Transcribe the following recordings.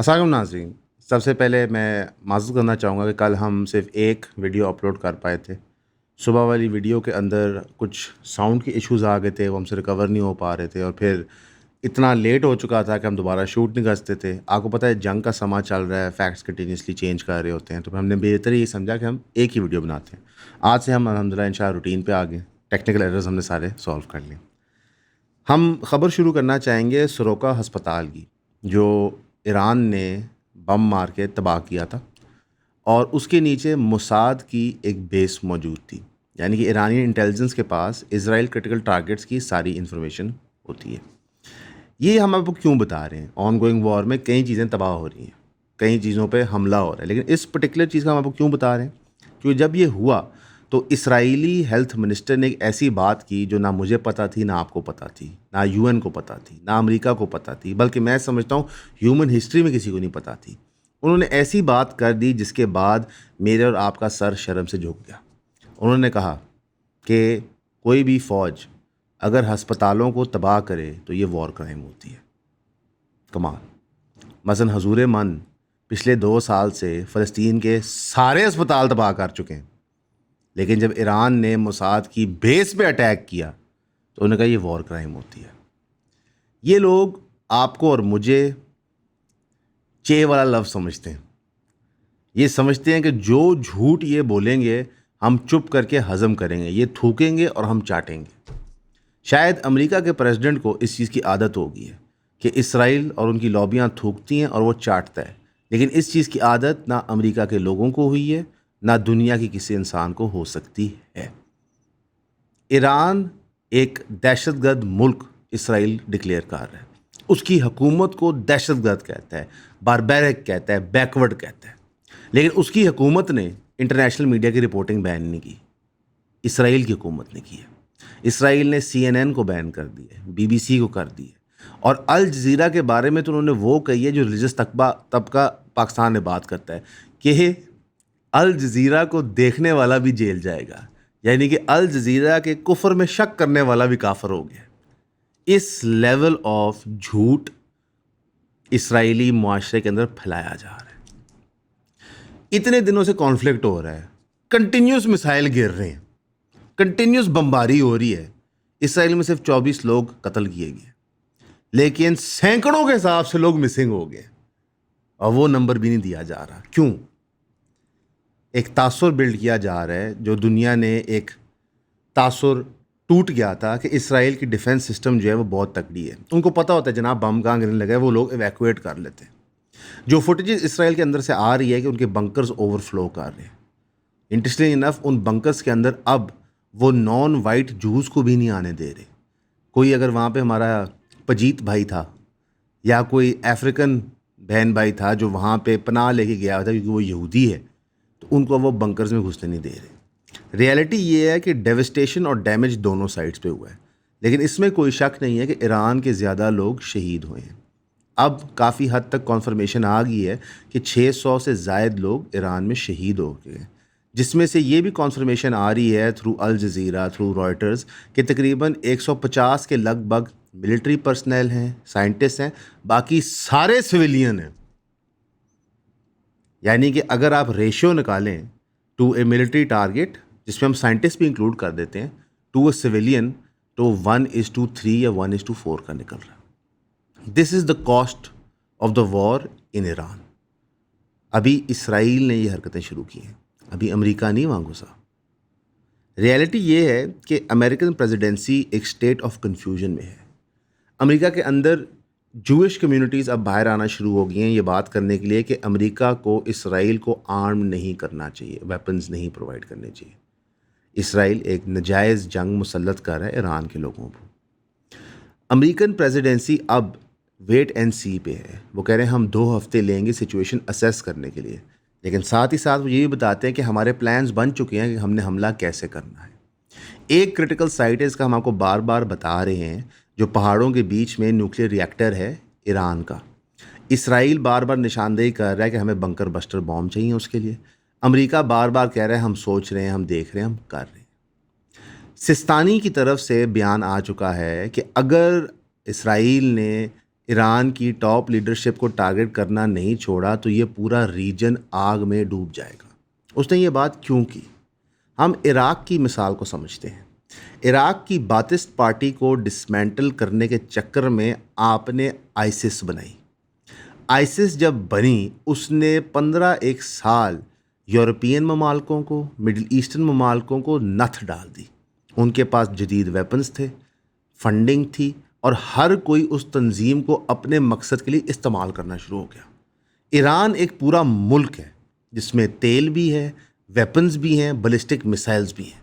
السلام علیکم ناظرین، سب سے پہلے میں معذرت کرنا چاہوں گا کہ کل ہم صرف ایک ویڈیو اپلوڈ کر پائے تھے۔ صبح والی ویڈیو کے اندر کچھ ساؤنڈ کے ایشوز آ گئے تھے، وہ ہم سے ریکور نہیں ہو پا رہے تھے، اور پھر اتنا لیٹ ہو چکا تھا کہ ہم دوبارہ شوٹ نہیں کر سکتے تھے۔ آپ کو پتہ ہے جنگ کا سماں چل رہا ہے، فیکٹس کنٹینیوسلی چینج کر رہے ہوتے ہیں، تو ہم نے بہتر یہ سمجھا کہ ہم ایک ہی ویڈیو بناتے ہیں۔ آج سے ہم الحمدللہ انشاءاللہ روٹین پہ آ گئے، ٹیکنیکل ایررز ہم نے سارے سولو کر لیے۔ ہم خبر شروع کرنا چاہیں گے سروکا ہسپتال کی، جو ایران نے بم مار کے تباہ کیا تھا، اور اس کے نیچے موساد کی ایک بیس موجود تھی، یعنی کہ ایرانی انٹیلیجنس کے پاس اسرائیل کرٹیکل ٹارگیٹس کی ساری انفارمیشن ہوتی ہے۔ یہ ہم آپ کو کیوں بتا رہے ہیں؟ آن گوئنگ وار میں کئی چیزیں تباہ ہو رہی ہیں، کئی چیزوں پہ حملہ ہو رہا ہے، لیکن اس پرٹیکولر چیز کا ہم آپ کو کیوں بتا رہے ہیں؟ کیونکہ جب یہ ہوا تو اسرائیلی ہیلتھ منسٹر نے ایک ایسی بات کی جو نہ مجھے پتہ تھی، نہ آپ کو پتہ تھی، نہ یو این کو پتہ تھی، نہ امریکہ کو پتہ تھی، بلکہ میں سمجھتا ہوں ہیومن ہسٹری میں کسی کو نہیں پتہ تھی۔ انہوں نے ایسی بات کر دی جس کے بعد میرے اور آپ کا سر شرم سے جھک گیا۔ انہوں نے کہا کہ کوئی بھی فوج اگر ہسپتالوں کو تباہ کرے تو یہ وار کرائم ہوتی ہے۔ کمال۔ مثلا حضور من پچھلے 2 سال سے فلسطین کے سارے ہسپتال تباہ کر چکے ہیں، لیکن جب ایران نے موساد کی بیس پہ اٹیک کیا تو انہوں نے کہا یہ وار کرائم ہوتی ہے۔ یہ لوگ آپ کو اور مجھے چے والا لفظ سمجھتے ہیں۔ یہ سمجھتے ہیں کہ جو جھوٹ یہ بولیں گے ہم چپ کر کے ہضم کریں گے، یہ تھوکیں گے اور ہم چاٹیں گے۔ شاید امریکہ کے پریزیڈنٹ کو اس چیز کی عادت ہو گئی ہے کہ اسرائیل اور ان کی لابیاں تھوکتی ہیں اور وہ چاٹتا ہے، لیکن اس چیز کی عادت نہ امریکہ کے لوگوں کو ہوئی ہے، نہ دنیا کی کسی انسان کو ہو سکتی ہے۔ ایران ایک دہشت گرد ملک اسرائیل ڈکلیئر کر رہا ہے، اس کی حکومت کو دہشت گرد کہتا ہے، باربیرک کہتا ہے، بیکورڈ کہتا ہے، لیکن اس کی حکومت نے انٹرنیشنل میڈیا کی رپورٹنگ بین نہیں کی، اسرائیل کی حکومت نے کی ہے۔ اسرائیل نے CNN کو بین کر دی ہے، BBC کو کر دی ہے، اور الجزیرہ کے بارے میں تو انہوں نے وہ کہی ہے جو ریلیجس طبقہ پاکستان میں بات کرتا ہے کہ الجزیرہ کو دیکھنے والا بھی جیل جائے گا، یعنی کہ الجزیرہ کے کفر میں شک کرنے والا بھی کافر ہو گیا۔ اس لیول آف جھوٹ اسرائیلی معاشرے کے اندر پھیلایا جا رہا ہے۔ اتنے دنوں سے کانفلکٹ ہو رہا ہے، کنٹینیوس میسائل گر رہے ہیں، کنٹینیوس بمباری ہو رہی ہے۔ اسرائیل میں صرف 24 لوگ قتل کیے گئے، لیکن سینکڑوں کے حساب سے لوگ مسنگ ہو گئے، اور وہ نمبر بھی نہیں دیا جا رہا۔ کیوں؟ ایک تاثر بلڈ کیا جا رہا ہے، جو دنیا نے ایک تاثر ٹوٹ گیا تھا کہ اسرائیل کی ڈیفنس سسٹم جو ہے وہ بہت تکڑی ہے، ان کو پتہ ہوتا ہے جناب بم کہاں گرنے لگا ہے، وہ لوگ ایویکویٹ کر لیتے ہیں۔ جو فوٹیجز اسرائیل کے اندر سے آ رہی ہے کہ ان کے بنکرز اوور فلو کر رہے ہیں۔ انٹرسٹنگ انف ان بنکرز کے اندر اب وہ نان وائٹ جوز کو بھی نہیں آنے دے رہے۔ کوئی اگر وہاں پہ ہمارا پجیت بھائی تھا یا کوئی افریقن بہن بھائی تھا جو وہاں پہ پناہ لے کے گیا تھا کیونکہ وہ یہودی ہے، تو ان کو وہ بنکرز میں گھسنے نہیں دے رہے۔ ریئلٹی یہ ہے کہ ڈیوسٹیشن اور ڈیمیج دونوں سائڈز پہ ہوا ہے، لیکن اس میں کوئی شک نہیں ہے کہ ایران کے زیادہ لوگ شہید ہوئے ہیں۔ اب کافی حد تک کنفرمیشن آ گئی ہے کہ 600 سے زائد لوگ ایران میں شہید ہو گئے ہیں، جس میں سے یہ بھی کنفرمیشن آ رہی ہے تھرو الجزیرہ، تھرو رائٹرز، کہ تقریباً 150 کے لگ بھگ ملٹری پرسنل ہیں، سائنٹسٹ ہیں، باقی سارے سویلین ہیں۔ یعنی کہ اگر آپ ریشیو نکالیں ٹو اے ملٹری ٹارگیٹ، جس میں ہم سائنٹسٹ بھی انکلوڈ کر دیتے ہیں، ٹو اے سویلین، تو 1:3 یا 1:4 کا نکل رہا ہے۔ دس از دا کاسٹ آف دا وار ان ایران۔ ابھی اسرائیل نے یہ حرکتیں شروع کی ہیں، ابھی امریکہ نہیں وہاں گھسا۔ ریئلٹی یہ ہے کہ امریکن پریزیڈنسی ایک اسٹیٹ آف کنفیوژن میں ہے۔ امریکہ کے اندر جوئش کمیونٹیز اب باہر آنا شروع ہو گئی ہیں یہ بات کرنے کے لیے کہ امریکہ کو اسرائیل کو آرم نہیں کرنا چاہیے، ویپنز نہیں پرووائڈ کرنے چاہیے۔ اسرائیل ایک ناجائز جنگ مسلط کر رہا ہے ایران کے لوگوں کو۔ امریکن پریزیڈنسی اب ویٹ اینڈ سی پہ ہے، وہ کہہ رہے ہیں ہم 2 ہفتے لیں گے سچویشن اسیس کرنے کے لیے، لیکن ساتھ ہی ساتھ وہ یہ بھی بتاتے ہیں کہ ہمارے پلانز بن چکے ہیں کہ ہم نے حملہ کیسے کرنا ہے۔ ایک کرٹیکل سائٹ ہے، اس کا ہم آپ کو بار بار بتا رہے ہیں، جو پہاڑوں کے بیچ میں نیوکلیر ریئیکٹر ہے ایران کا۔ اسرائیل بار بار نشاندہی کر رہا ہے کہ ہمیں بنکر بسٹر بام چاہیے اس کے لیے۔ امریکہ بار بار کہہ رہا ہے ہم سوچ رہے ہیں، ہم دیکھ رہے ہیں، ہم کر رہے ہیں۔ سستانی کی طرف سے بیان آ چکا ہے کہ اگر اسرائیل نے ایران کی ٹاپ لیڈرشپ کو ٹارگٹ کرنا نہیں چھوڑا تو یہ پورا ریجن آگ میں ڈوب جائے گا۔ اس نے یہ بات کیوں کی؟ ہم عراق کی مثال کو سمجھتے ہیں۔ عراق کی باتسٹ پارٹی کو ڈسمینٹل کرنے کے چکر میں آپ نے آئسس بنائی۔ آئسس جب بنی اس نے 15 سال یورپین ممالکوں کو، مڈل ایسٹرن ممالکوں کو نتھ ڈال دی۔ ان کے پاس جدید ویپنز تھے، فنڈنگ تھی، اور ہر کوئی اس تنظیم کو اپنے مقصد کے لیے استعمال کرنا شروع ہو گیا۔ ایران ایک پورا ملک ہے جس میں تیل بھی ہے، ویپنز بھی ہیں، بیلسٹک میسائلز بھی ہیں۔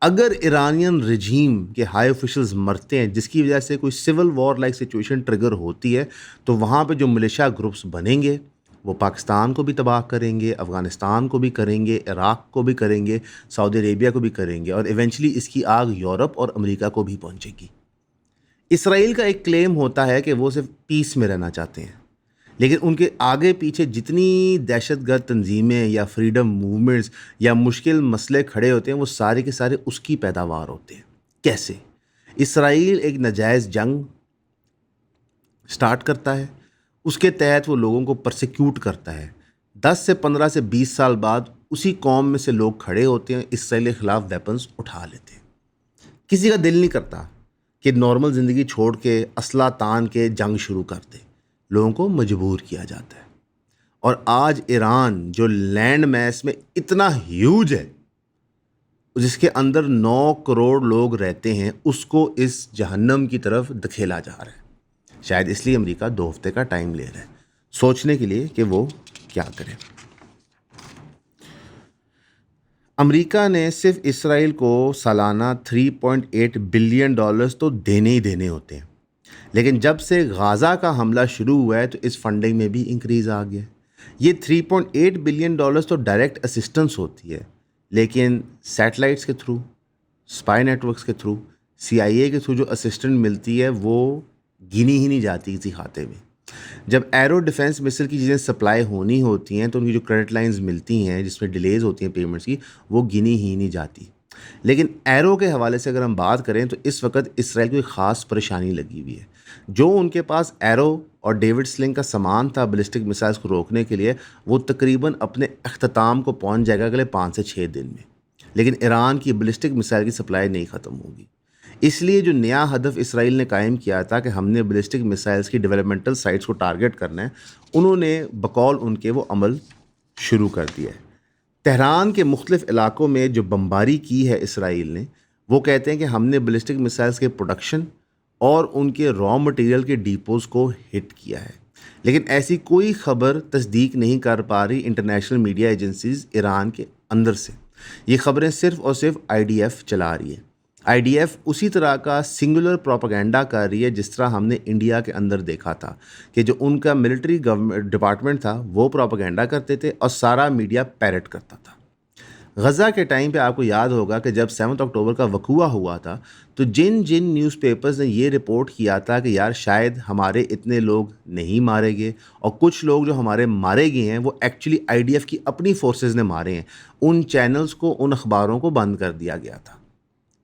اگر ایرانین رجیم کے ہائی آفیشلز مرتے ہیں جس کی وجہ سے کوئی civil war like situation trigger ہوتی ہے، تو وہاں پہ جو ملیشیا گروپس بنیں گے وہ پاکستان کو بھی تباہ کریں گے، افغانستان کو بھی کریں گے، عراق کو بھی کریں گے، سعودی عربیہ کو بھی کریں گے، اور ایونچولی اس کی آگ یورپ اور امریکہ کو بھی پہنچے گی۔ اسرائیل کا ایک کلیم ہوتا ہے کہ وہ صرف پیس میں رہنا چاہتے ہیں، لیکن ان کے آگے پیچھے جتنی دہشت گرد تنظیمیں یا فریڈم موومنٹس یا مشکل مسئلے کھڑے ہوتے ہیں وہ سارے کے سارے اس کی پیداوار ہوتے ہیں۔ کیسے؟ اسرائیل ایک ناجائز جنگ سٹارٹ کرتا ہے، اس کے تحت وہ لوگوں کو پرسیکیوٹ کرتا ہے، 10 سے 15 سے 20 سال بعد اسی قوم میں سے لوگ کھڑے ہوتے ہیں، اسرائیل کے خلاف ویپنز اٹھا لیتے ہیں۔ کسی کا دل نہیں کرتا کہ نارمل زندگی چھوڑ کے اسلحہ تان کے جنگ شروع کر دے، لوگوں کو مجبور کیا جاتا ہے۔ اور آج ایران جو لینڈ میس میں اتنا ہیوج ہے، جس کے اندر 9 کروڑ لوگ رہتے ہیں، اس کو اس جہنم کی طرف دھکیلا جا رہا ہے۔ شاید اس لیے امریکہ 2 ہفتے کا ٹائم لے رہا ہے سوچنے کے لیے کہ وہ کیا کرے۔ امریکہ نے صرف اسرائیل کو سالانہ $3.8 بلین تو دینے ہی دینے ہوتے ہیں، لیکن جب سے غازہ کا حملہ شروع ہوا ہے تو اس فنڈنگ میں بھی انکریز آ گیا۔ یہ $3.8 بلین تو ڈائریکٹ اسسٹنس ہوتی ہے، لیکن سیٹلائٹس کے تھرو، اسپائی نیٹ ورکس کے تھرو، CIA کے تھرو جو اسسٹنٹ ملتی ہے وہ گنی ہی نہیں جاتی کسی کھاتے میں۔ جب ایرو ڈیفنس مسل کی چیزیں سپلائی ہونی ہوتی ہیں تو ان کی جو کریڈٹ لائنز ملتی ہیں جس میں ڈیلیز ہوتی ہیں پیمنٹس کی، وہ گنی ہی نہیں جاتی۔ لیکن ایرو کے حوالے سے اگر ہم بات کریں تو اس وقت اسرائیل کو ایک خاص پریشانی لگی ہوئی ہے۔ جو ان کے پاس ایرو اور ڈیوڈ سلنگ کا سامان تھا بیلسٹک میسائلز کو روکنے کے لیے، وہ تقریباً اپنے اختتام کو پہنچ جائے گا اگلے 5 سے 6 دن میں، لیکن ایران کی بیلسٹک میسائل کی سپلائی نہیں ختم ہوگی۔ اس لیے جو نیا ہدف اسرائیل نے قائم کیا تھا کہ ہم نے بیلسٹک میسائلز کی ڈیولپمنٹل سائٹس کو ٹارگٹ کرنا ہے، انہوں نے بقول ان کے وہ عمل شروع کر دیا ہے۔ تہران کے مختلف علاقوں میں جو بمباری کی ہے اسرائیل نے، وہ کہتے ہیں کہ ہم نے بیلسٹک میسائلز کے پروڈکشن اور ان کے را مٹیریل کے ڈیپوز کو ہٹ کیا ہے، لیکن ایسی کوئی خبر تصدیق نہیں کر پا رہی انٹرنیشنل میڈیا ایجنسیز ایران کے اندر سے۔ یہ خبریں صرف اور صرف IDF چلا رہی ہے۔ IDF اسی طرح کا سنگولر پروپیگنڈا کر رہی ہے جس طرح ہم نے انڈیا کے اندر دیکھا تھا کہ جو ان کا ملٹری ڈپارٹمنٹ تھا وہ پروپیگنڈا کرتے تھے اور سارا میڈیا پیرٹ کرتا تھا۔ غزہ کے ٹائم پہ آپ کو یاد ہوگا کہ جب 7 اکتوبر کا وقوعہ ہوا تھا تو جن نیوز پیپرز نے یہ رپورٹ کیا تھا کہ یار شاید ہمارے اتنے لوگ نہیں مارے گئے، اور کچھ لوگ جو ہمارے مارے گئے ہیں وہ ایکچولی IDF کی اپنی فورسز نے مارے ہیں، ان چینلز کو، ان اخباروں کو بند کر دیا گیا تھا۔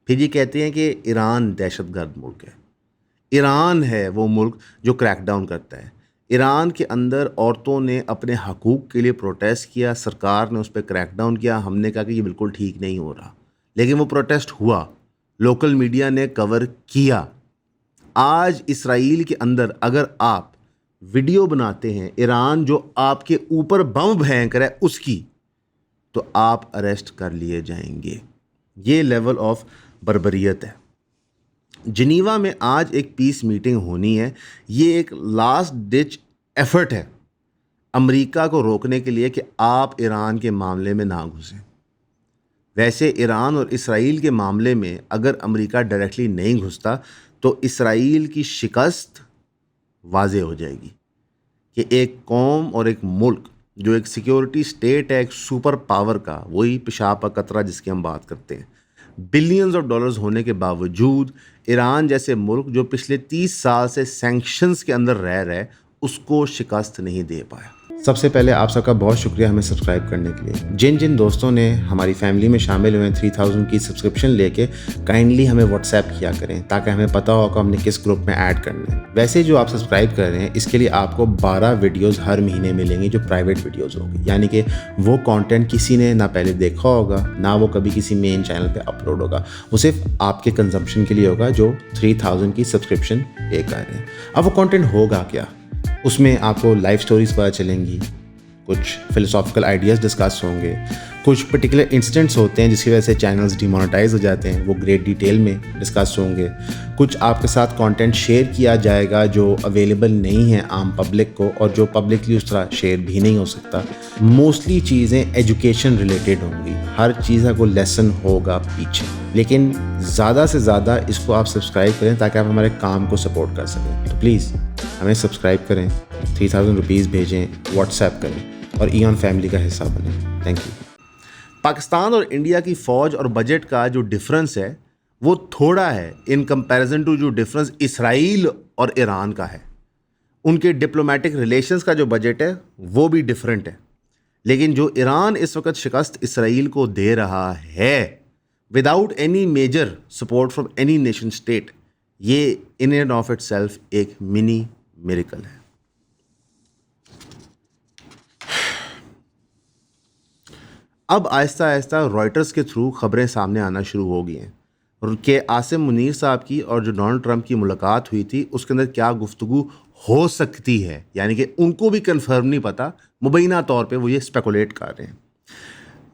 پھر یہ کہتے ہیں کہ ایران دہشت گرد ملک ہے۔ ایران ہے وہ ملک جو کریک ڈاؤن کرتا ہے۔ ایران کے اندر عورتوں نے اپنے حقوق کے لیے پروٹیسٹ کیا، سرکار نے اس پہ کریک ڈاؤن کیا، ہم نے کہا کہ یہ بالکل ٹھیک نہیں ہو رہا، لیکن وہ پروٹیسٹ ہوا، لوکل میڈیا نے کور کیا۔ آج اسرائیل کے اندر اگر آپ ویڈیو بناتے ہیں ایران جو آپ کے اوپر بم پھینک رہا ہے اس کی، تو آپ اریسٹ کر لیے جائیں گے۔ یہ لیول آف بربریت ہے۔ جنیوا میں آج ایک پیس میٹنگ ہونی ہے۔ یہ ایک لاسٹ ڈچ ایفرٹ ہے امریکہ کو روکنے کے لیے کہ آپ ایران کے معاملے میں نہ گھسیں۔ ویسے ایران اور اسرائیل کے معاملے میں اگر امریکہ ڈائریکٹلی نہیں گھستا تو اسرائیل کی شکست واضح ہو جائے گی کہ ایک قوم اور ایک ملک جو ایک سیکیورٹی سٹیٹ ہے، ایک سپر پاور کا، وہی پیشاب کا قطرہ جس کی ہم بات کرتے ہیں، بلینز آف ڈالرز ہونے کے باوجود ایران جیسے ملک جو پچھلے 30 سال سے سینکشنز کے اندر رہ رہا ہے، اس کو شکست نہیں دے پایا۔ سب سے پہلے آپ سب کا بہت شکریہ ہمیں سبسکرائب کرنے کے لیے. جن دوستوں نے ہماری فیملی میں شامل ہوئے ہیں 3000 کی سبسکرپشن لے کے, کائنڈلی ہمیں واٹس ایپ کیا کریں تاکہ ہمیں پتہ ہو کہ ہم نے کس گروپ میں ایڈ کرنا ہے. ویسے جو آپ سبسکرائب کر رہے ہیں اس کے لیے آپ کو 12 ویڈیوز ہر مہینے ملیں گی جو پرائیویٹ ویڈیوز ہوگی, یعنی کہ وہ کانٹینٹ کسی نے نہ پہلے دیکھا ہوگا نہ وہ کبھی کسی مین چینل پہ اپلوڈ ہوگا. وہ صرف آپ کے کنزمپشن کے لیے ہوگا جو 3000 کی سبسکرپشن پے کر رہے ہیں. اب وہ کانٹینٹ ہوگا کیا؟ اس میں آپ کو لائف سٹوریز پتہ چلیں گی, کچھ فلسافیکل آئیڈیاز ڈسکس ہوں گے, کچھ پرٹیکولر انسٹنٹس ہوتے ہیں جس کی وجہ سے چینلز ڈیمونیٹائز ہو جاتے ہیں, وہ گریٹ ڈیٹیل میں ڈسکس ہوں گے. کچھ آپ کے ساتھ کانٹینٹ شیئر کیا جائے گا جو اویلیبل نہیں ہے عام پبلک کو اور جو پبلکلی اس طرح شیئر بھی نہیں ہو سکتا. موسٹلی چیزیں ایجوکیشن ریلیٹڈ ہوں گی, ہر چیز کا کوئی لیسن ہوگا پیچھے, لیکن زیادہ سے زیادہ اس کو آپ سبسکرائب کریں تاکہ آپ ہمارے کام کو سپورٹ کر سکیں. تو پلیز ہمیں سبسکرائب کریں, 3000 روپیز بھیجیں, واٹس ایپ کریں اور ایون فیملی کا حصہ بنیں. Thank you. پاکستان اور انڈیا کی فوج اور بجٹ کا جو ڈفرنس ہے وہ تھوڑا ہے ان کمپیریزن ٹو جو ڈفرنس اسرائیل اور ایران کا ہے. ان کے ڈپلومیٹک ریلیشنز کا جو بجٹ ہے وہ بھی ڈفرینٹ ہے, لیکن جو ایران اس وقت شکست اسرائیل کو دے رہا ہے without any major support from any nation state, یہ in and of itself ایک منی میریکل ہے. اب آہستہ آہستہ رائٹرز کے تھرو خبریں سامنے آنا شروع ہو گئی ہیں کہ عاصم منیر صاحب کی اور جو ڈونلڈ ٹرمپ کی ملاقات ہوئی تھی اس کے اندر کیا گفتگو ہو سکتی ہے. یعنی کہ ان کو بھی کنفرم نہیں پتہ, مبینہ طور پہ وہ یہ اسپیکولیٹ کر رہے ہیں.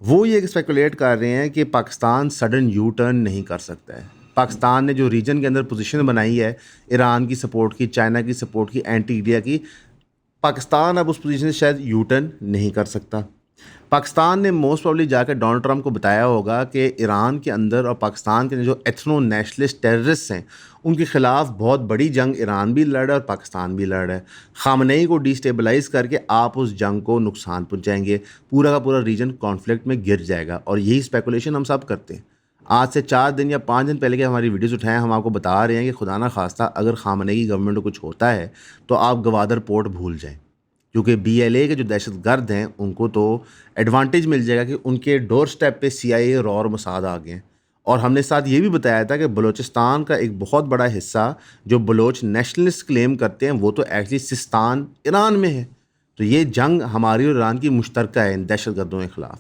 وہ یہ اسپیکولیٹ کر رہے ہیں کہ پاکستان سڈن یو ٹرن نہیں کر سکتا ہے. پاکستان نے جو ریجن کے اندر پوزیشن بنائی ہے ایران کی سپورٹ کی, چائنا کی سپورٹ کی, اینٹی انڈیا کی, پاکستان اب اس پوزیشن سے شاید یو ٹرن نہیں کر سکتا. پاکستان نے موسٹ پرابلی جا کے ڈونلڈ ٹرمپ کو بتایا ہوگا کہ ایران کے اندر اور پاکستان کے جو ایتھنو نیشنلسٹ ٹیررسٹ ہیں ان کے خلاف بہت بڑی جنگ ایران بھی لڑ رہا ہے اور پاکستان بھی لڑ رہا ہے. خامنئی کو ڈی اسٹیبلائز کر کے آپ اس جنگ کو نقصان پہنچائیں گے, پورا کا پورا ریجن کانفلکٹ میں گر جائے گا. اور یہی اسپیکولیشن ہم سب کرتے ہیں. آج سے 4 دن یا 5 دن پہلے کے ہماری ویڈیوز اٹھائیں, ہم آپ کو بتا رہے ہیں کہ خدا نہ خواستہ اگر خامنئی کی گورنمنٹ کو کچھ ہوتا ہے تو آپ گوادر پورٹ بھول جائیں, کیونکہ BLA کے جو دہشت گرد ہیں ان کو تو ایڈوانٹیج مل جائے گا کہ ان کے ڈور سٹیپ پہ CIA اور موساد آ گئے ہیں. اور ہم نے ساتھ یہ بھی بتایا تھا کہ بلوچستان کا ایک بہت بڑا حصہ جو بلوچ نیشنلسٹ کلیم کرتے ہیں وہ تو ایکچولی سستان ایران میں ہے. تو یہ جنگ ہماری اور ایران کی مشترکہ ہے ان دہشت گردوں کے خلاف.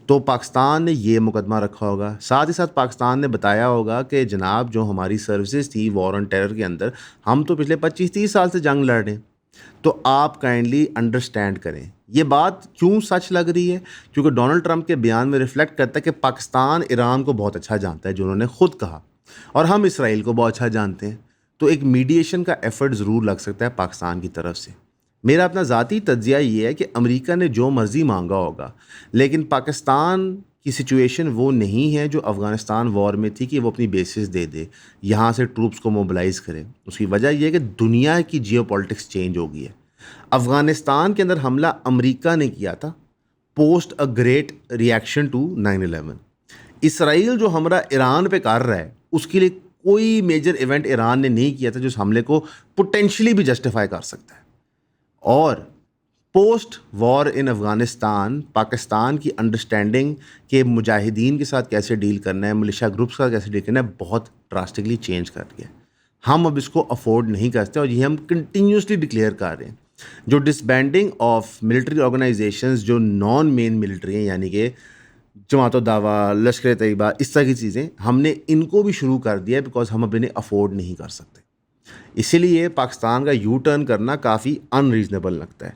تو پاکستان نے یہ مقدمہ رکھا ہوگا. ساتھ ہی ساتھ پاکستان نے بتایا ہوگا کہ جناب جو ہماری سروسز تھی وار آن ٹیرر کے اندر, ہم تو پچھلے 25-30 سال سے جنگ لڑ رہے ہیں, تو آپ کائنڈلی انڈرسٹینڈ کریں. یہ بات کیوں سچ لگ رہی ہے؟ کیونکہ ڈونلڈ ٹرمپ کے بیان میں ریفلیکٹ کرتا ہے کہ پاکستان ایران کو بہت اچھا جانتا ہے, جو انہوں نے خود کہا, اور ہم اسرائیل کو بہت اچھا جانتے ہیں. تو ایک میڈیشن کا ایفرٹ ضرور لگ سکتا ہے پاکستان کی طرف سے. میرا اپنا ذاتی تجزیہ یہ ہے کہ امریکہ نے جو مرضی مانگا ہوگا, لیکن پاکستان کی سچویشن وہ نہیں ہے جو افغانستان وار میں تھی کہ وہ اپنی بیسز دے دے, یہاں سے ٹروپس کو موبلائز کرے. اس کی وجہ یہ ہے کہ دنیا کی جیو پالیٹکس چینج ہو گئی ہے. افغانستان کے اندر حملہ امریکہ نے کیا تھا post a great reaction to 9/11. اسرائیل جو حملہ ایران پہ کر رہا ہے اس کے لیے کوئی میجر ایونٹ ایران نے نہیں کیا تھا جو اس حملے کو پوٹینشلی بھی جسٹیفائی کر سکتا ہے. اور پوسٹ وار ان افغانستان پاکستان کی انڈرسٹینڈنگ کہ مجاہدین کے ساتھ کیسے ڈیل کرنا ہے, ملیشیا گروپس کا کیسے ڈیل کرنا ہے, بہت ڈراسٹکلی چینج کر گیا. ہم اب اس کو افورڈ نہیں کرتے اور یہ ہم کنٹینیوسلی ڈکلیئر کر رہے ہیں. جو ڈسبینڈنگ آف ملٹری آرگنائزیشنز جو نان مین ملٹری ہیں, یعنی کہ جماعت الدعوہ, لشکر طیبہ, اس طرح کی چیزیں, ہم نے ان کو بھی شروع کر دیا بیکاز ہم اب انہیں افورڈ نہیں کر سکتے. اسی لیے پاکستان کا یو ٹرن کرنا کافی ان ریزنیبل لگتا ہے.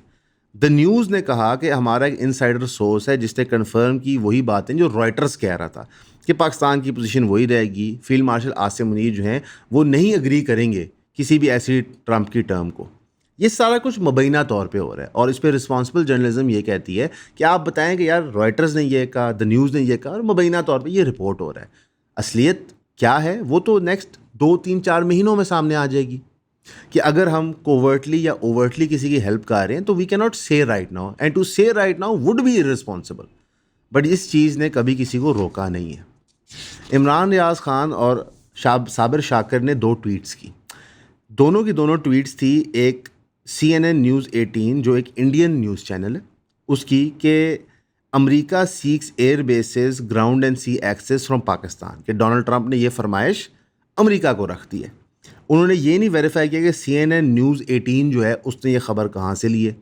دا نیوز نے کہا کہ ہمارا ایک انسائڈر سورس ہے جس نے کنفرم کی وہی باتیں جو رائٹرز کہہ رہا تھا کہ پاکستان کی پوزیشن وہی رہے گی. فیلڈ مارشل عاصم منیر جو ہیں وہ نہیں اگری کریں گے کسی بھی ایسی ٹرمپ کی ٹرم کو. یہ سارا کچھ مبینہ طور پہ ہو رہا ہے اور اس پہ رسپانسبل جرنلزم یہ کہتی ہے کہ آپ بتائیں کہ یار رائٹرز نے یہ کہا, دا نیوز نے یہ کہا, اور مبینہ طور پہ یہ رپورٹ ہو رہا ہے. اصلیت کیا ہے وہ تو نیکسٹ 2-3-4 مہینوں میں سامنے آ جائے گی کہ اگر ہم کوورٹلی یا اوورٹلی کسی کی ہیلپ کر رہے ہیں تو وی can not say right now, and to say right now would be irresponsible. But اس چیز نے کبھی کسی کو روکا نہیں ہے. عمران ریاض خان اور صابر شاکر نے 2 ٹویٹس کی. دونوں کی دونوں ٹویٹس تھی ایک CNN نیوز 18 جو ایک انڈین نیوز چینل ہے اس کی کہ America seeks air bases ground and sea access from Pakistan, کہ ڈونلڈ ٹرمپ نے یہ فرمائش امریکہ کو رکھ دی ہے. انہوں نے یہ نہیں ویریفائی کیا کہ CNN نیوز 18 جو ہے اس نے یہ خبر کہاں سے لی ہے،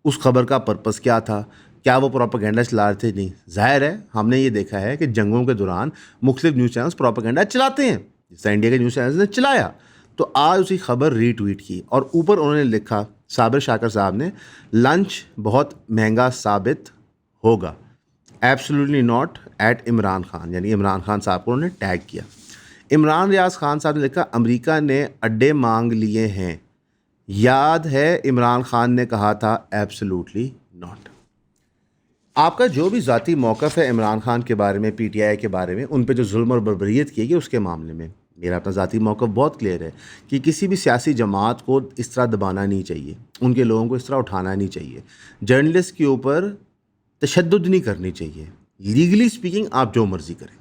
اس خبر کا پرپس کیا تھا، کیا وہ پروپیگنڈا چلا رہے تھے. نہیں، ظاہر ہے ہم نے یہ دیکھا ہے کہ جنگوں کے دوران مختلف نیوز چینلز پروپیگنڈا چلاتے ہیں، جس طرح انڈیا کے نیوز چینلز نے چلایا. تو آج اسی خبر ری ٹویٹ کی اور اوپر انہوں نے لکھا، صابر شاکر صاحب نے، لنچ بہت مہنگا ثابت ہوگا، absolutely not at Imran Khan, یعنی عمران خان صاحب کو انہوں نے ٹیگ کیا. عمران ریاض خان صاحب نے لکھا امریکہ نے اڈے مانگ لیے ہیں، یاد ہے عمران خان نے کہا تھا ایبسلیوٹلی ناٹ. آپ کا جو بھی ذاتی موقف ہے عمران خان کے بارے میں، پی ٹی آئی کے بارے میں، ان پہ جو ظلم اور بربریت کی گئی اس کے معاملے میں میرا اپنا ذاتی موقف بہت کلیئر ہے کہ کسی بھی سیاسی جماعت کو اس طرح دبانا نہیں چاہیے، ان کے لوگوں کو اس طرح اٹھانا نہیں چاہیے، جرنلسٹ کے اوپر تشدد نہیں کرنی چاہیے. لیگلی سپیکنگ آپ جو مرضی کریں،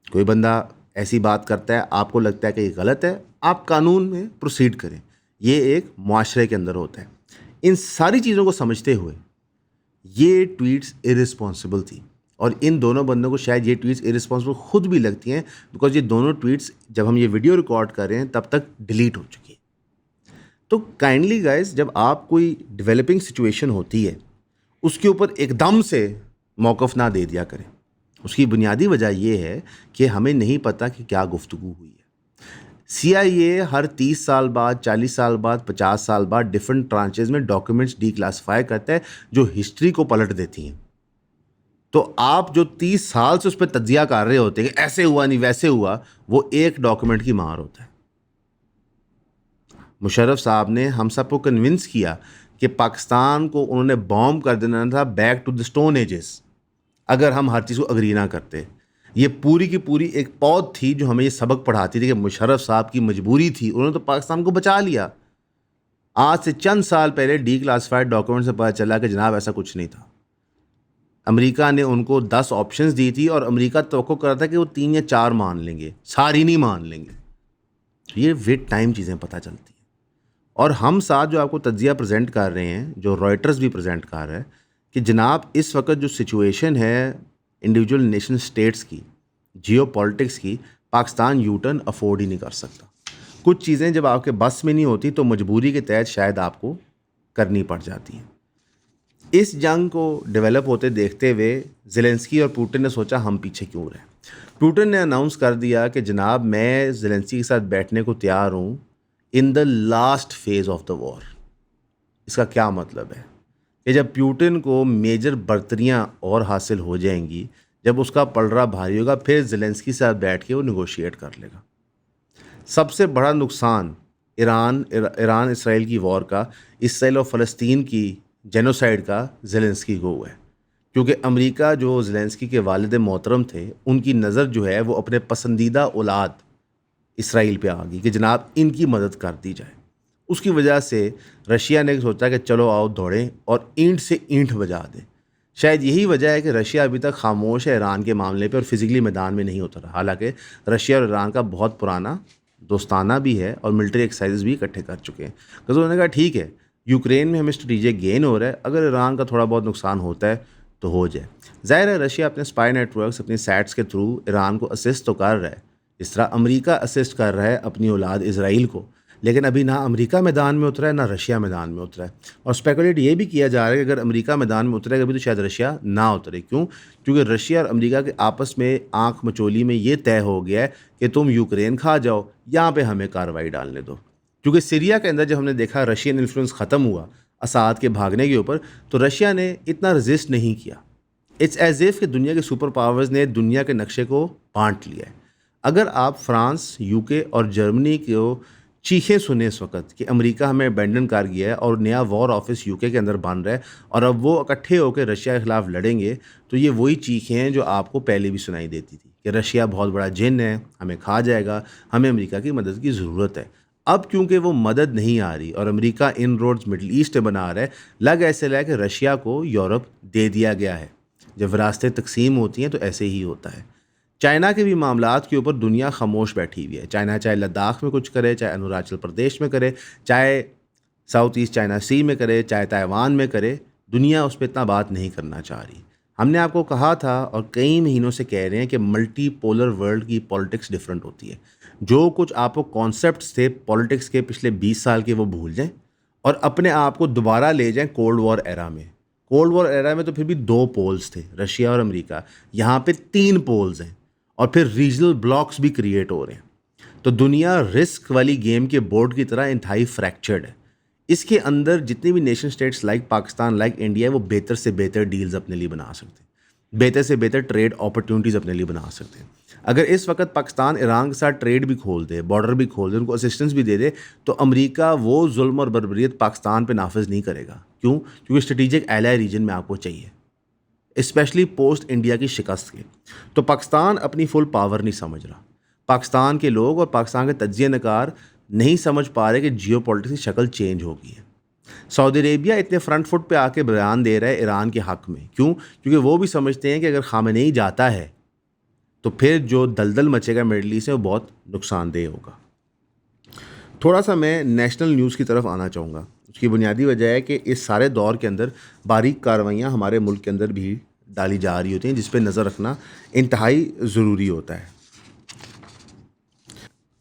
کوئی بندہ ایسی بات کرتا ہے آپ کو لگتا ہے کہ یہ غلط ہے، آپ قانون میں پروسیڈ کریں، یہ ایک معاشرے کے اندر ہوتا ہے. ان ساری چیزوں کو سمجھتے ہوئے یہ ٹویٹس ارسپانسبل تھی، اور ان دونوں بندوں کو شاید یہ ٹویٹس ارسپانسبل خود بھی لگتی ہیں، بیکاز یہ دونوں ٹویٹس جب ہم یہ ویڈیو ریکارڈ کر رہے ہیں تب تک ڈیلیٹ ہو چکی ہیں. تو کائنڈلی گائز، جب آپ کوئی ڈیولپنگ سچویشن ہوتی ہے اس کے اوپر ایک دم سے موقف نہ دے دیا کریں. اس کی بنیادی وجہ یہ ہے کہ ہمیں نہیں پتہ کہ کیا گفتگو ہوئی ہے. CIA ہر 30 سال بعد، 40 سال بعد، 50 سال بعد ڈفرینٹ ٹرانچز میں ڈاکیومنٹس ڈی کلاسیفائی کرتا ہے جو ہسٹری کو پلٹ دیتی ہیں. تو آپ جو 30 سال سے اس پہ تجزیہ کر رہے ہوتے ہیں کہ ایسے ہوا نہیں ویسے ہوا، وہ ایک ڈاکیومنٹ کی مار ہوتا ہے. مشرف صاحب نے ہم سب کو کنونس کیا کہ پاکستان کو انہوں نے بوم کر دینا تھا back to the stone ages اگر ہم ہر چیز کو اگری نہ کرتے. یہ پوری کی پوری ایک پود تھی جو ہمیں یہ سبق پڑھاتی تھی کہ مشرف صاحب کی مجبوری تھی، انہوں نے تو پاکستان کو بچا لیا. آج سے چند سال پہلے ڈی کلاسیفائڈ ڈاکیومنٹ سے پتہ چلا کہ جناب ایسا کچھ نہیں تھا. امریکہ نے ان کو 10 آپشنز دی تھی اور امریکہ توقع کر رہا تھا کہ وہ 3 یا 4 مان لیں گے، ساری نہیں مان لیں گے. یہ وتھ ٹائم چیزیں پتہ چلتی ہیں. اور ہم ساتھ جو آپ کو تجزیہ پریزنٹ کر رہے ہیں، جو رائٹرز بھی پریزنٹ کر رہا ہے کہ جناب اس وقت جو سچویشن ہے انڈیویجول نیشن اسٹیٹس کی، جیو پالیٹکس کی، پاکستان یو ٹرن افورڈ ہی نہیں کر سکتا. کچھ چیزیں جب آپ کے بس میں نہیں ہوتی تو مجبوری کے تحت شاید آپ کو کرنی پڑ جاتی ہیں. اس جنگ کو ڈیولپ ہوتے دیکھتے ہوئے زیلنسکی اور پوٹن نے سوچا ہم پیچھے کیوں رہیں. پوٹن نے اناؤنس کر دیا کہ جناب میں زیلنسکی کے ساتھ بیٹھنے کو تیار ہوں in the last phase of the war. اس کا کیا مطلب ہے کہ جب پیوٹن کو میجر برتریاں اور حاصل ہو جائیں گی، جب اس کا پلڑا بھاری ہوگا، پھر زیلنسکی کے ساتھ بیٹھ کے وہ نیگوشیٹ کر لے گا. سب سے بڑا نقصان ایران اسرائیل کی وار کا، اسرائیل اور فلسطین کی جینوسائیڈ کا زیلنسکی کو ہوا ہے، کیونکہ امریکہ جو زیلنسکی کے والد محترم تھے ان کی نظر جو ہے وہ اپنے پسندیدہ اولاد اسرائیل پہ آ گئی کہ جناب ان کی مدد کر دی جائے. اس کی وجہ سے رشیا نے سوچا کہ چلو آؤ دوڑیں اور اینٹ سے اینٹ بجا دیں. شاید یہی وجہ ہے کہ رشیا ابھی تک خاموش ہے ایران کے معاملے پہ اور فزیکلی میدان میں نہیں اترا، حالانکہ رشیا اور ایران کا بہت پرانا دوستانہ بھی ہے اور ملٹری ایکسرسائز بھی اکٹھے کر چکے ہیں. تو انہوں نے کہا ٹھیک ہے، یوکرین میں ہمیں اسٹریٹجک گین ہو رہا ہے، اگر ایران کا تھوڑا بہت نقصان ہوتا ہے تو ہو جائے. ظاہر ہے رشیا اپنے اسپائی نیٹ ورکس، اپنی سیٹس کے تھرو ایران کو اسسٹ تو کر رہا ہے، اس طرح امریکہ اسسٹ کر رہا ہے اپنی اولاد اسرائیل کو، لیکن ابھی نہ امریکہ میدان میں اترا ہے نہ رشیا میدان میں اترا ہے. اور اسپیکولیٹ یہ بھی کیا جا رہا ہے کہ اگر امریکہ میدان میں اترے گا بھی تو شاید رشیا نہ اترے. کیوں؟ کیونکہ رشیا اور امریکہ کے آپس میں آنکھ مچولی میں یہ طے ہو گیا ہے کہ تم یوکرین کھا جاؤ، یہاں پہ ہمیں کارروائی ڈالنے دو. کیونکہ سیریا کے اندر جب ہم نے دیکھا رشین انفلوئنس ختم ہوا اساد کے بھاگنے کے اوپر، تو رشیا نے اتنا رزسٹ نہیں کیا. اٹس ایز ایف کہ دنیا کے سپر پاورز نے دنیا کے نقشے کو بانٹ لیا ہے. اگر آپ فرانس، یو کے اور جرمنی کو چیخیں سنیں اس وقت کہ امریکہ ہمیں ابینڈن کر گیا ہے اور نیا وار آفس یو کے اندر بن رہا ہے اور اب وہ اکٹھے ہو کے رشیا کے خلاف لڑیں گے، تو یہ وہی چیخیں ہیں جو آپ کو پہلے بھی سنائی دیتی تھی کہ رشیا بہت بڑا جن ہے، ہمیں کھا جائے گا، ہمیں امریکہ کی مدد کی ضرورت ہے. اب کیونکہ وہ مدد نہیں آ رہی اور امریکہ ان روڈز مڈل ایسٹ بنا رہا ہے، لگ ایسے لگا کہ رشیا کو یورپ دے دیا گیا ہے. جب وراثتیں تقسیم ہوتی ہیں تو ایسے ہی ہوتا ہے. چائنا کے بھی معاملات کے اوپر دنیا خاموش بیٹھی ہوئی ہے. چائنا چاہے لداخ میں کچھ کرے، چاہے اروناچل پردیش میں کرے، چاہے ساؤتھ ایسٹ چائنا سی میں کرے چاہے تائیوان میں کرے، دنیا اس پہ اتنا بات نہیں کرنا چاہ رہی۔ ہم نے آپ کو کہا تھا اور کئی مہینوں سے کہہ رہے ہیں کہ ملٹی پولر ورلڈ کی پالیٹکس ڈفرینٹ ہوتی ہے۔ جو کچھ آپ کو کانسیپٹس تھے پالیٹکس کے پچھلے 20 سال کے وہ بھول جائیں اور اپنے آپ کو دوبارہ لے جائیں کولڈ وار ایرا میں۔ کولڈ وار ایرا میں تو پھر بھی 2 پولز تھے، رشیا اور امریکہ، یہاں پہ 3 پولز ہیں اور پھر ریجنل بلاکس بھی کریٹ ہو رہے ہیں۔ تو دنیا رسک والی گیم کے بورڈ کی طرح انتہائی فریکچرڈ ہے۔ اس کے اندر جتنی بھی nation states like Pakistan like India وہ بہتر سے بہتر ڈیلز اپنے لیے بنا سکتے ہیں، بہتر سے بہتر ٹریڈ اپرچونیٹیز اپنے لیے بنا سکتے ہیں۔ اگر اس وقت پاکستان ایران کے ساتھ ٹریڈ بھی کھول دے، بارڈر بھی کھول دے، ان کو اسسٹنس بھی دے دے، تو امریکہ وہ ظلم اور بربریت پاکستان پہ نافذ نہیں کرے گا۔ کیوں؟ کیونکہ اسٹریٹجک ایلائی ریجن میں آپ کو چاہیے، اسپیشلی پوسٹ انڈیا کی شکست کے۔ تو پاکستان اپنی فل پاور نہیں سمجھ رہا، پاکستان کے لوگ اور پاکستان کے تجزیہ نگار نہیں سمجھ پا رہے کہ جیو پولیٹکس کی شکل چینج ہو گئی ہے۔ سعودی عربیہ اتنے فرنٹ فٹ پہ آ کے بیان دے رہا ہے ایران کے حق میں، کیوں؟ کیونکہ وہ بھی سمجھتے ہیں کہ اگر خامنئی جاتا ہے تو پھر جو دلدل مچے گا مڈل ایسٹ میں وہ بہت نقصان دہ ہوگا۔ تھوڑا سا میں نیشنل نیوز کی طرف آنا چاہوں گا۔ اس کی بنیادی وجہ ہے کہ اس سارے دور کے اندر باریک کارروائیاں ہمارے ملک کے اندر بھی ڈالی جا رہی ہوتی ہیں، جس پہ نظر رکھنا انتہائی ضروری ہوتا ہے۔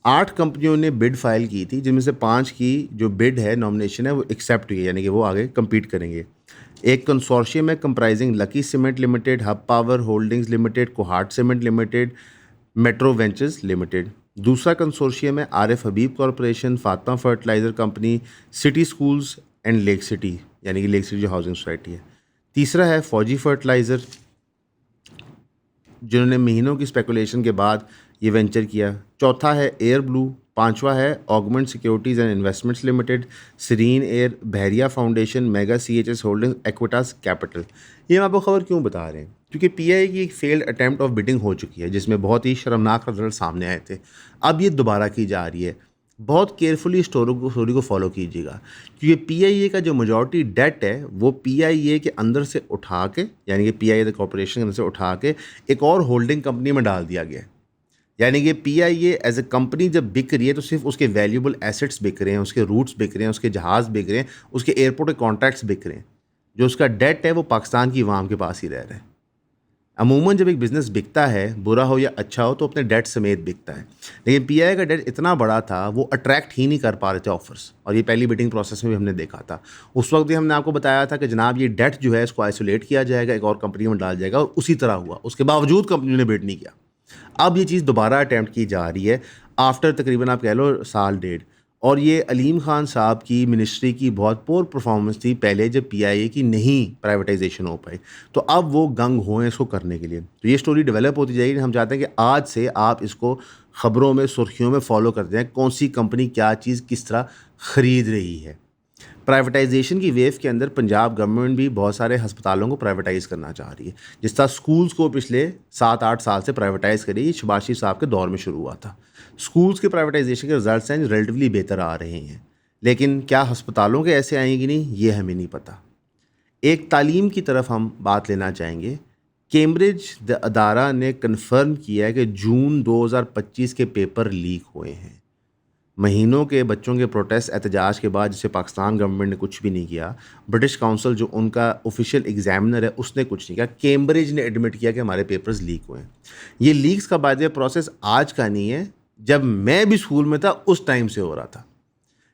8 کمپنیوں نے بڈ فائل کی تھی، جن میں سے 5 کی جو بڈ ہے، نامنیشن ہے، وہ ایکسیپٹ ہوئی ہے، یعنی کہ وہ آگے کمپیٹ کریں گے۔ ایک کنسورشیم ہے comprising Lucky Cement Limited, Hub Power Holdings Limited, Kohat Cement Limited, Metro Ventures Limited. دوسرا کنسورشیم ہے Arif Habib Corporation, Fatima Fertilizer Company, City Schools and Lake City, یعنی کہ لیک سٹی جو ہاؤسنگ سوسائٹی ہے۔ تیسرا ہے فوجی فرٹیلائزر، جنہوں نے مہینوں کی اسپیکولیشن کے بعد یہ وینچر کیا۔ چوتھا ہے ایئر بلو، پانچواں ہے Augment Securities and Investments Limited, Serene Air, Bahria Foundation, Mega C H S Holding, Equitas Capital. یہ ہم آپ کو خبر کیوں بتا رہے ہیں؟ کیونکہ پی آئی کی ایک فیلڈ اٹیمپٹ آف بڈنگ ہو چکی ہے، جس میں بہت ہی شرمناک رزلٹ سامنے آئے تھے۔ اب یہ دوبارہ کی جا رہی ہے۔ بہت کیئرفلی اسٹوری کو فالو کیجیے گا، کیونکہ پی آئی اے کا جو میجورٹی ڈیٹ ہے وہ پی آئی اے کے اندر سے اٹھا کے، یعنی کہ پی آئی اے کارپوریشن کے اندر سے اٹھا کے ایک اور ہولڈنگ کمپنی میں ڈال دیا گیا ہے۔ یعنی کہ پی آئی اے ایز اے کمپنی جب بک رہی ہے تو صرف اس کے ویلیوبل ایسٹس بک رہے ہیں، اس کے روٹس بک رہے ہیں، اس کے جہاز بک رہے ہیں، اس کے ایئرپورٹ کے کانٹریکٹس بک رہے ہیں۔ جو اس کا ڈیٹ ہے وہ پاکستان کی عوام کے پاس ہی رہ رہا ہے۔ عموماً جب ایک بزنس بکتا ہے، برا ہو یا اچھا ہو، تو اپنے ڈیٹ سمیت بکتا ہے، لیکن پی آئی کا ڈیٹ اتنا بڑا تھا وہ اٹریکٹ ہی نہیں کر پا رہے تھے آفرس، اور یہ پہلی بڈنگ پروسیس میں بھی ہم نے دیکھا تھا۔ اس وقت بھی ہم نے آپ کو بتایا تھا کہ جناب یہ ڈیٹ جو ہے اس کو آئسولیٹ کیا جائے گا، ایک اور کمپنی میں ڈال جائے گا، اور اسی طرح ہوا۔ اس کے باوجود کمپنیوں نے بڈ نہیں کیا۔ اب یہ چیز دوبارہ اٹیمپٹ کی جا رہی ہے آفٹر تقریباً آپ کہہ لو سال ڈیڑھ، اور یہ علیم خان صاحب کی منسٹری کی بہت پور پرفارمنس تھی پہلے جب پی آئی اے کی نہیں پرائیویٹائزیشن ہو پائی، تو اب وہ گنگ ہوئے اس کو کرنے کے لیے۔ تو یہ سٹوری ڈیولپ ہوتی جائے گی۔ ہم چاہتے ہیں کہ آج سے آپ اس کو خبروں میں، سرخیوں میں فالو کرتے ہیں، کون سی کمپنی کیا چیز کس طرح خرید رہی ہے۔ پرائیویٹائزیشن کی ویو کے اندر پنجاب گورنمنٹ بھی بہت سارے ہسپتالوں کو پرائیویٹائز کرنا چاہ رہی ہے، جس طرح سکولز کو پچھلے 7-8 سال سے پرائیویٹائز کری، یہ شباز شریف صاحب کے دور میں شروع ہوا تھا۔ سکولز کے پرائیویٹائزیشن کے رزلٹس ہیں ریلیٹیولی بہتر آ رہے ہیں، لیکن کیا ہسپتالوں کے ایسے آئیں گی نہیں، یہ ہمیں نہیں پتہ۔ ایک تعلیم کی طرف ہم بات لینا چاہیں گے۔ کیمبرج ادارہ نے کنفرم کیا ہے کہ جون 2025 کے پیپر لیک ہوئے ہیں۔ مہینوں کے بچوں کے پروٹیسٹ احتجاج کے بعد، جسے پاکستان گورنمنٹ نے کچھ بھی نہیں کیا، برٹش کاؤنسل جو ان کا آفیشیل ایگزامنر ہے اس نے کچھ نہیں کیا، کیمبرج نے ایڈمٹ کیا کہ ہمارے پیپرز لیک ہوئے ہیں۔ یہ لیکس کا بائی دا پروسیس آج کا نہیں ہے، جب میں بھی اسکول میں تھا اس ٹائم سے ہو رہا تھا،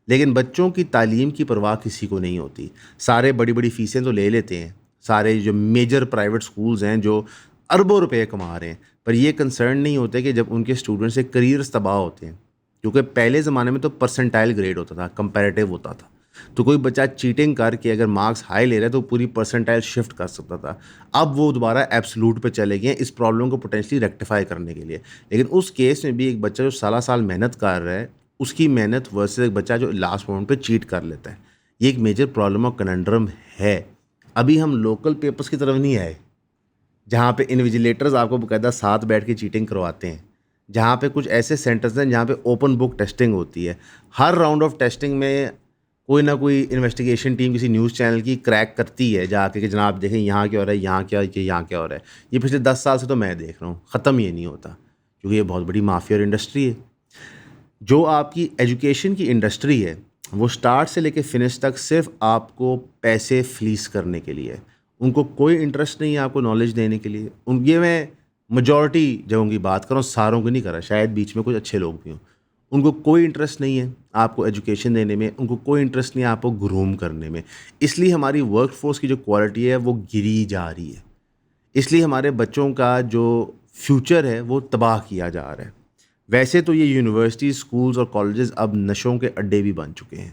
لیکن بچوں کی تعلیم کی پرواہ کسی کو نہیں ہوتی۔ سارے بڑی بڑی فیسیں تو لے لیتے ہیں، سارے جو میجر پرائیویٹ سکولز ہیں جو اربوں روپے کما رہے ہیں، پر یہ کنسرن نہیں ہوتے کہ جب ان کے اسٹوڈنٹس کے کریئرز تباہ ہوتے ہیں، کیونکہ پہلے زمانے میں تو پرسنٹائل گریڈ ہوتا تھا، کمپیریٹیو ہوتا تھا، تو کوئی بچہ چیٹنگ کر کے اگر مارکس ہائی لے رہا ہے تو پوری پرسنٹائل شفٹ کر سکتا تھا۔ اب وہ دوبارہ ایبسلوٹ پہ چلے گئے ہیں اس پرابلم کو پوٹینشلی ریکٹیفائی کرنے کے لیے۔ لیکن اس کیس میں بھی ایک بچہ جو سالہ سال محنت کر رہا ہے، اس کی محنت ورسز ایک بچہ جو لاسٹ مومنٹ پہ چیٹ کر لیتا ہے، یہ ایک میجر پرابلم اور کننڈرم ہے۔ ابھی ہم لوکل پیپرز کی طرف نہیں آئے، جہاں پہ انویجیلیٹرز آپ کو باقاعدہ ساتھ بیٹھ کے چیٹنگ کرواتے ہیں، جہاں پہ کچھ ایسے سینٹرز ہیں جہاں پہ اوپن بک ٹیسٹنگ ہوتی ہے۔ ہر راؤنڈ آف ٹیسٹنگ میں کوئی نہ کوئی انویسٹیگیشن ٹیم کسی نیوز چینل کی کریک کرتی ہے جا کے کہ جناب دیکھیں یہاں کیا ہو رہا ہے، یہاں کیا ہو رہا ہے۔ یہ پچھلے 10 سال سے تو میں دیکھ رہا ہوں، ختم یہ نہیں ہوتا، کیونکہ یہ بہت بڑی مافیا اور انڈسٹری ہے۔ جو آپ کی ایجوکیشن کی انڈسٹری ہے، وہ اسٹارٹ سے لے کے فنش تک صرف آپ کو پیسے فلیس کرنے کے لیے، ان کو کوئی انٹرسٹ نہیں ہے آپ کو نالج دینے کے لیے۔ یہ میں میجورٹی جگہوں کی بات کر رہا ہوں، ساروں کی نہیں کر رہا، شاید بیچ میں کچھ اچھے لوگ بھی ہوں۔ ان کو کوئی انٹرسٹ نہیں ہے آپ کو ایجوکیشن دینے میں، ان کو کوئی انٹرسٹ نہیں ہے آپ کو گروم کرنے میں۔ اس لیے ہماری ورک فورس کی جو کوالٹی ہے وہ گری جا رہی ہے، اس لیے ہمارے بچوں کا جو فیوچر ہے وہ تباہ کیا جا رہا ہے۔ ویسے تو یہ یونیورسٹیز، اسکولز اور کالجز اب نشوں کے اڈے بھی بن چکے ہیں۔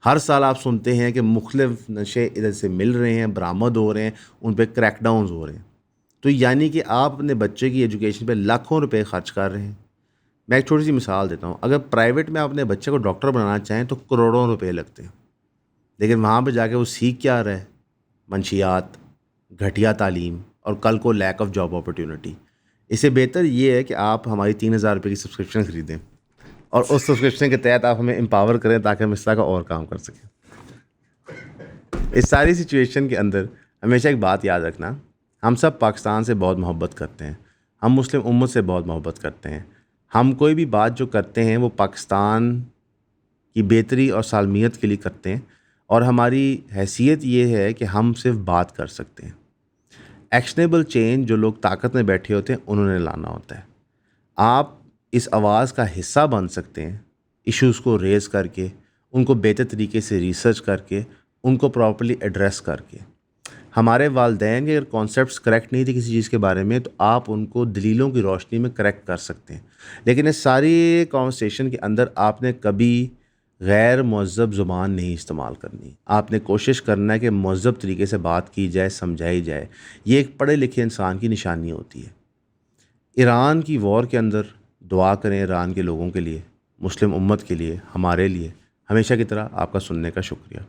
ہر سال آپ سنتے ہیں کہ مختلف نشے ادھر سے مل رہے ہیں، برآمد ہو رہے ہیں، ان پہ کریک ڈاؤنز ہو رہے ہیں۔ تو یعنی کہ آپ اپنے بچے کی ایجوکیشن پہ لاکھوں روپے خرچ کر رہے ہیں۔ میں ایک چھوٹی سی مثال دیتا ہوں، اگر پرائیویٹ میں آپ اپنے بچے کو ڈاکٹر بنانا چاہیں تو کروڑوں روپے لگتے ہیں، لیکن وہاں پہ جا کے وہ سیکھ کیا رہا ہے؟ منشیات، گھٹیا تعلیم، اور کل کو لیک آف جاب اپرچونٹی۔ اس سے بہتر یہ ہے کہ آپ ہماری 3,000 روپے کی سبسکرپشن خریدیں اور اس سبسکرپشن کے تحت آپ ہمیں امپاور کریں تاکہ ہم اس طرح کا اور کام کر سکیں۔ اس ساری سچویشن کے اندر ہمیشہ ایک بات یاد رکھنا، ہم سب پاکستان سے بہت محبت کرتے ہیں، ہم مسلم امت سے بہت محبت کرتے ہیں۔ ہم کوئی بھی بات جو کرتے ہیں وہ پاکستان کی بہتری اور سالمیت کے لیے کرتے ہیں، اور ہماری حیثیت یہ ہے کہ ہم صرف بات کر سکتے ہیں۔ ایکشنیبل چینج جو لوگ طاقت میں بیٹھے ہوتے ہیں انہوں نے لانا ہوتا ہے۔ آپ اس آواز کا حصہ بن سکتے ہیں، ایشوز کو ریز کر کے، ان کو بہتر طریقے سے ریسرچ کر کے، ان کو پراپرلی ایڈریس کر کے۔ ہمارے والدین کے اگر کانسیپٹس کریکٹ نہیں تھے کسی چیز کے بارے میں تو آپ ان کو دلیلوں کی روشنی میں کریکٹ کر سکتے ہیں، لیکن اس ساری کنورسیشن کے اندر آپ نے کبھی غیر مہذب زبان نہیں استعمال کرنی۔ آپ نے کوشش کرنا ہے کہ مہذب طریقے سے بات کی جائے، سمجھائی جائے۔ یہ ایک پڑھے لکھے انسان کی نشانی ہوتی ہے۔ ایران کی وار کے اندر دعا کریں ایران کے لوگوں کے لیے، مسلم امت کے لیے، ہمارے لیے۔ ہمیشہ کی طرح آپ کا سننے کا شکریہ۔